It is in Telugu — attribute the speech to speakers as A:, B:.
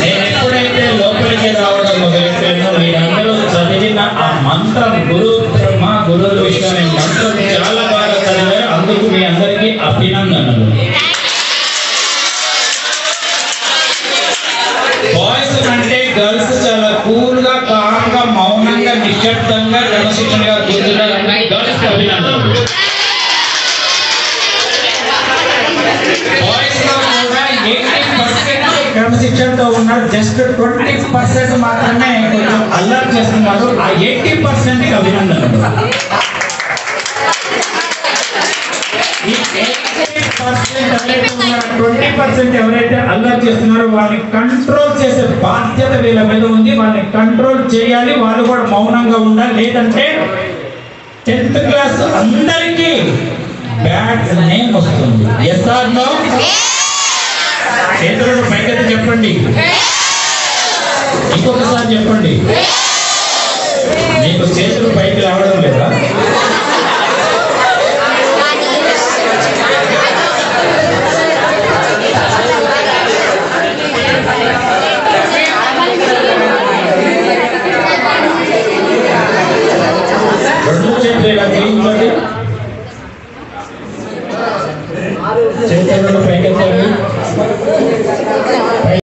A: నేను ఎప్పుడైతే లోపలికి రావడం మొదలెట్టానో మీరందరూ చదివిన ఆ మంత్రం గురు బ్రహ్మ గురు విష్ణు అనే మంత్రం చాలా బాగా చదివారు. అందుకు మీ అందరికీ అభినందనలు. బాయ్స్ అంటే గర్ల్స్ చాలా కూల్ గా కామ్ గా మౌనంగా నిశ్శబ్దంగా క్రమశిక్షణగా కూర్చున్నారు. గర్ల్స్ అభినందనలు. బాయ్స్ లో కూడా 80% క్రమశిక్షణతో ఉన్నారు. జస్ట్ 20% మాత్రమే కొంచెం అల్లరి చేస్తున్నారు. ఆ 80% కి అభినందనలు. ఈ 20% ఎవరైతే అల్లరి చేస్తున్నారో వాళ్ళని కంట్రోల్ చేసే బాధ్యత వీళ్ళ మీద ఉంది. వాళ్ళని కంట్రోల్ చేయాలి. వాళ్ళు కూడా మౌనంగా ఉండాలి. లేదంటే 10th క్లాస్ అందరికీ బ్యాడ్ నేమ్ వస్తుంది. Yes or no? చేతులను పైకెత్తి చెప్పండి. ఇంకొకసారి చెప్పండి. మీకు చేతులు పైకి రావడం లేదా? రెండు చేతులు ఇలా